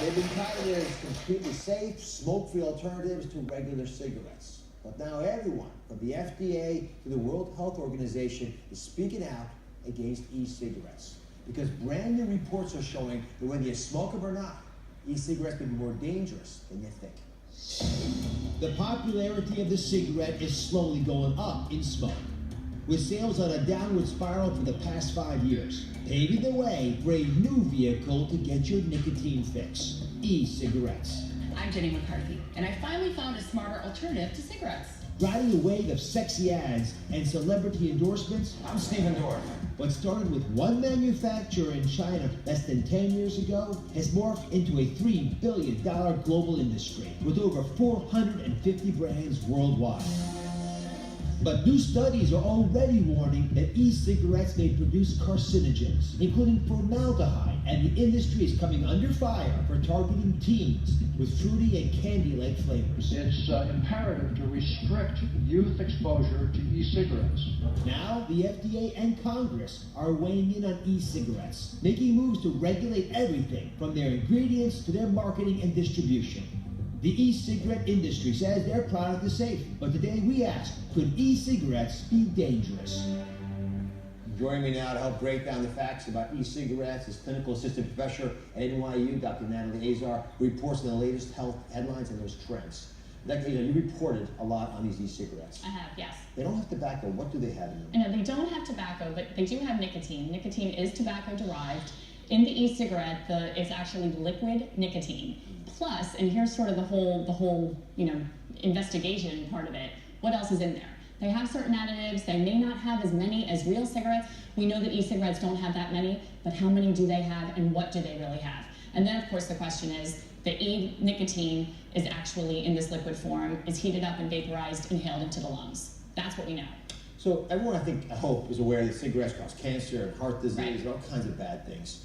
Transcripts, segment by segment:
They've been touted as completely safe, smoke-free alternatives to regular cigarettes. But now everyone, from the FDA to the World Health Organization, is speaking out against e-cigarettes. Because brand new reports are showing that whether you smoke them or not, e-cigarettes can be more dangerous than you think. The popularity of the cigarette is slowly going up in smoke, with sales on a downward spiral for the past 5 years, paving the way for a new vehicle to get your nicotine fix: e-cigarettes. I'm Jenny McCarthy, and I finally found a smarter alternative to cigarettes. Riding a wave of sexy ads and celebrity endorsements, I'm Stephen Dorff. what started with one manufacturer in China less than 10 years ago has morphed into a $3 billion global industry with over 450 brands worldwide. But new studies are already warning that e-cigarettes may produce carcinogens, including formaldehyde, and the industry is coming under fire for targeting teens with fruity and candy-like flavors. It's imperative to restrict youth exposure to e-cigarettes. Now, the FDA and Congress are weighing in on e-cigarettes, making moves to regulate everything from their ingredients to their marketing and distribution. The e-cigarette industry says their product is safe, but today we ask, could e-cigarettes be dangerous? Joining me now to help break down the facts about e-cigarettes is clinical assistant professor at NYU, Dr. Natalie Azar, who reports on the latest health headlines and those trends. Dr. Azar, you reported a lot on these e-cigarettes. I have, yes. They don't have tobacco. What do they have in them? No, they don't have tobacco, but they do have nicotine. Nicotine is tobacco derived. In the e-cigarette, it's actually liquid nicotine. Plus, and here's sort of the whole investigation part of it. What else is in there? They have certain additives. They may not have as many as real cigarettes. We know that e-cigarettes don't have that many, but how many do they have, and what do they really have? And then, of course, the question is, the e-nicotine is actually in this liquid form, is heated up and vaporized, inhaled into the lungs. That's what we know. So everyone, I hope, is aware that cigarettes cause cancer and heart disease Right. and all kinds of bad things.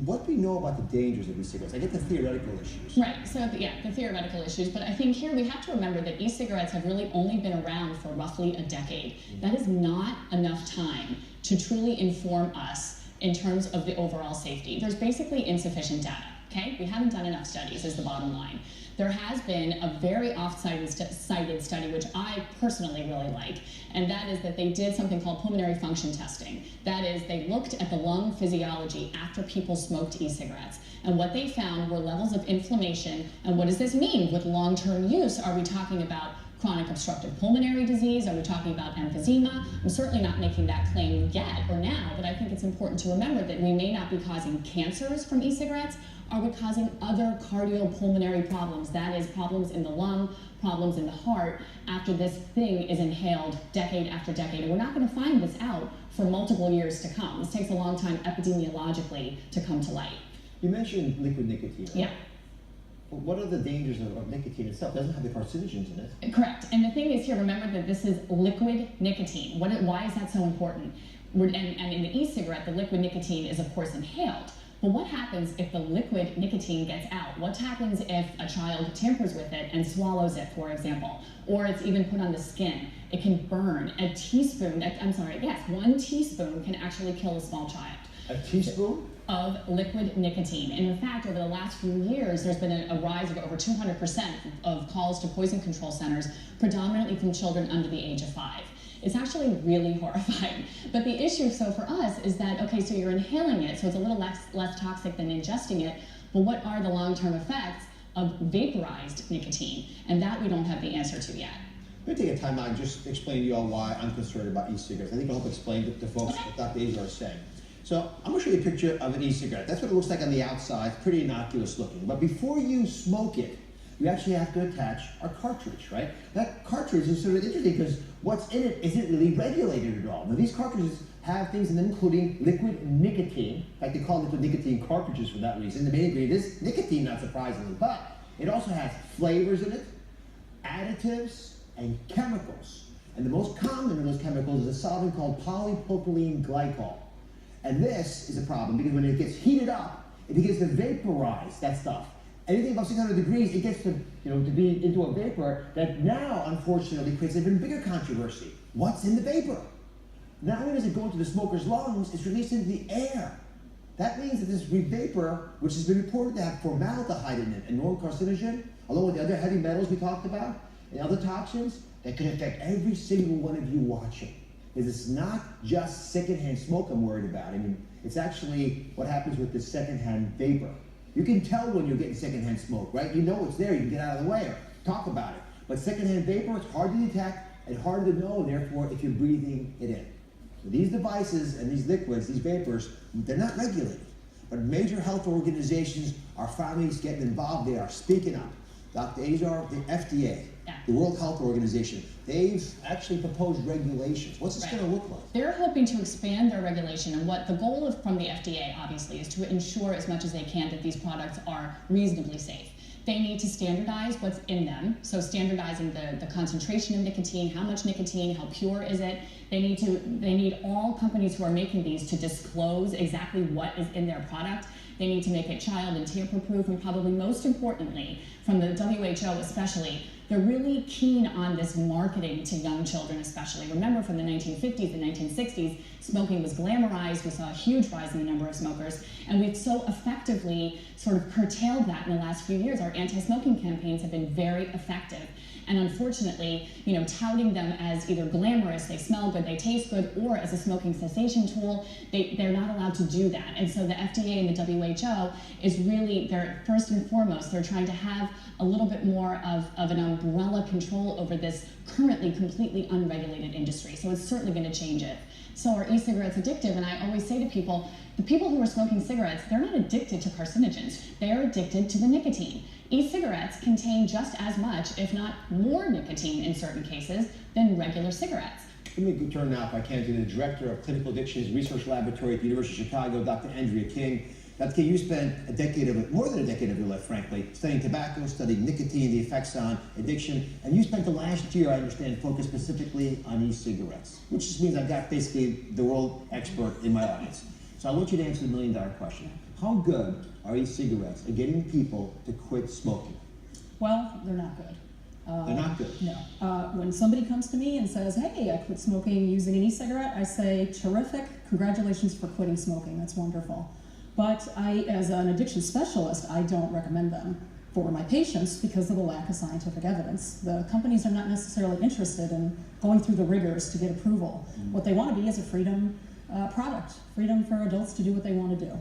What do we know about the dangers of e-cigarettes? I get the theoretical issues. Right, so yeah, the theoretical issues, but I think here we have to remember that e-cigarettes have really only been around for roughly a decade. That is not enough time to truly inform us in terms of the overall safety. There's basically insufficient data, okay? We haven't done enough studies is the bottom line. There has been a very oft-cited study, which I personally really like, and that is that they did something called pulmonary function testing. That is, they looked at the lung physiology after people smoked e-cigarettes. And what they found were levels of inflammation. And what does this mean with long-term use? Are we talking about chronic obstructive pulmonary disease? Are we talking about emphysema? I'm certainly not making that claim yet or now, but I think it's important to remember that we may not be causing cancers from e-cigarettes. Are we causing other cardiopulmonary problems? That is, problems in the lung, problems in the heart, after this thing is inhaled decade after decade. And we're not going to find this out for multiple years to come. This takes a long time epidemiologically to come to light. You mentioned liquid nicotine. Yeah. Well, what are the dangers of nicotine itself? It doesn't have the carcinogens in it. Correct. And the thing is here, remember that this is liquid nicotine. Why is that so important? And in the e-cigarette, the liquid nicotine is, of course, inhaled. But what happens if the liquid nicotine gets out? What happens if a child tampers with it and swallows it, for example? Or it's even put on the skin. It can burn. One teaspoon can actually kill a small child. A teaspoon? Of liquid nicotine. And in fact, over the last few years, there's been a rise of over 200% of calls to poison control centers, predominantly from children under the age of 5. It's actually really horrifying. But the issue, so for us, is that, okay, so you're inhaling it, so it's a little less toxic than ingesting it, but what are the long-term effects of vaporized nicotine? And that we don't have the answer to yet. Let me take a time out and just explain to you all why I'm concerned about e-cigarettes. I think I'll help explain to folks what Dr. Azar is saying. So I'm going to show you a picture of an e-cigarette. That's what it looks like on the outside. It's pretty innocuous looking. But before you smoke it, you actually have to attach a cartridge, right? That cartridge is sort of interesting because what's in it isn't really regulated at all. Now, these cartridges have things in them, including liquid nicotine. In fact, they call liquid nicotine cartridges for that reason. The main ingredient is nicotine, not surprisingly. But it also has flavors in it, additives, and chemicals. And the most common of those chemicals is a solvent called polypropylene glycol. And this is a problem because when it gets heated up, it begins to vaporize that stuff. Anything above 600 degrees, it gets to be into a vapor that now, unfortunately, creates an even bigger controversy. What's in the vapor? Not only does it go into the smoker's lungs, it's released into the air. That means that this vapor, which has been reported to have formaldehyde in it, a known carcinogen, along with the other heavy metals we talked about, and other toxins, that could affect every single one of you watching. Because it's not just secondhand smoke I'm worried about. I mean, it's actually what happens with this secondhand vapor. You can tell when you're getting secondhand smoke, right? You know it's there, you can get out of the way or talk about it. But secondhand vapor, it's hard to detect and hard to know, therefore, if you're breathing it in. So these devices and these liquids, these vapors, they're not regulated. But major health organizations are finally getting involved. They are speaking up. Dr. Azar, the FDA, the World Health Organization, they've actually proposed regulations. What's this going to look like? They're hoping to expand their regulation, and what the goal from the FDA, obviously, is to ensure as much as they can that these products are reasonably safe. They need to standardize what's in them, so standardizing the concentration of nicotine, how much nicotine, how pure is it. They need all companies who are making these to disclose exactly what is in their product. They need to make it child and tamper-proof, and probably most importantly, from the WHO especially, they're really keen on this marketing to young children especially. Remember, from the 1950s and 1960s, smoking was glamorized. We saw a huge rise in the number of smokers, and we've so effectively sort of curtailed that in the last few years. Our anti-smoking campaigns have been very effective. And unfortunately, touting them as either glamorous, they smell good, they taste good, or as a smoking cessation tool, they're not allowed to do that. And so the FDA and the WHO is really, they're first and foremost, they're trying to have a little bit more of an umbrella control over this currently completely unregulated industry. So it's certainly going to change it. So are e-cigarettes addictive? And I always say to people, the people who are smoking cigarettes, they're not addicted to carcinogens. They're addicted to the nicotine. E-cigarettes contain just as much, if not more nicotine in certain cases, than regular cigarettes. Let me turn now, if I can, to the Director of Clinical Addictions Research Laboratory at the University of Chicago, Dr. Andrea King. Dr. King, you spent more than a decade of your life, frankly, studying tobacco, studying nicotine, the effects on addiction, and you spent the last year, I understand, focused specifically on e-cigarettes, which just means I've got basically the world expert in my audience. So I want you to answer the million-dollar question. How good are e-cigarettes at getting people to quit smoking? Well, they're not good. They're not good? No. When somebody comes to me and says, hey, I quit smoking using an e-cigarette, I say, terrific, congratulations for quitting smoking, that's wonderful. But as an addiction specialist, I don't recommend them for my patients because of the lack of scientific evidence. The companies are not necessarily interested in going through the rigors to get approval. What they want to be is a freedom product, freedom for adults to do what they want to do.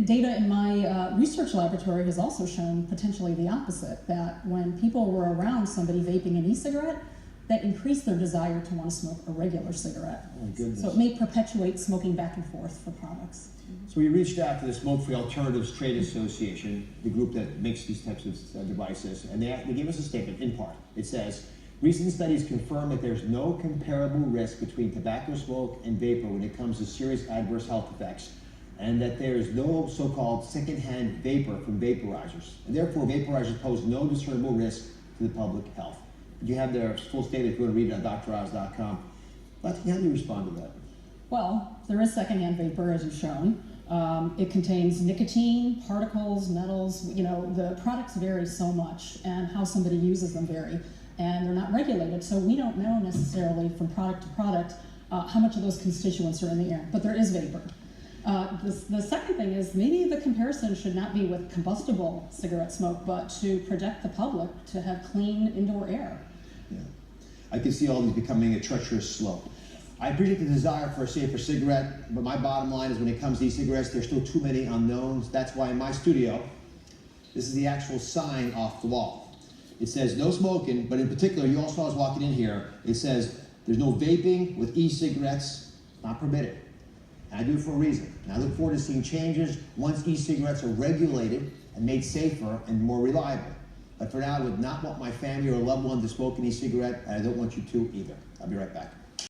Data in my research laboratory has also shown potentially the opposite, that when people were around somebody vaping an e-cigarette, that increased their desire to want to smoke a regular cigarette. Oh, goodness. So it may perpetuate smoking back and forth for products. So we reached out to the Smoke-Free Alternatives Trade Association, the group that makes these types of devices, and they gave us a statement in part. It says, recent studies confirm that there's no comparable risk between tobacco smoke and vapor when it comes to serious adverse health effects, and that there is no so-called secondhand vapor from vaporizers, and therefore vaporizers pose no discernible risk to the public health. You have their full statement if you want to read it on droz.com. How do you respond to that? Well, there is secondhand vapor, as you've shown. It contains nicotine, particles, metals. The products vary so much, and how somebody uses them vary, and they're not regulated, so we don't know necessarily from product to product how much of those constituents are in the air, but there is vapor. The second thing is maybe the comparison should not be with combustible cigarette smoke, but to protect the public to have clean indoor air. Yeah. I can see all these becoming a treacherous slope. I appreciate the desire for a safer cigarette, but my bottom line is when it comes to e-cigarettes, there's still too many unknowns. That's why in my studio, this is the actual sign off the wall. It says no smoking, but in particular, you all saw us walking in here, it says there's no vaping with e-cigarettes, not permitted. And I do it for a reason. And I look forward to seeing changes once e-cigarettes are regulated and made safer and more reliable. But for now, I would not want my family or a loved one to smoke an e-cigarette, and I don't want you to either. I'll be right back.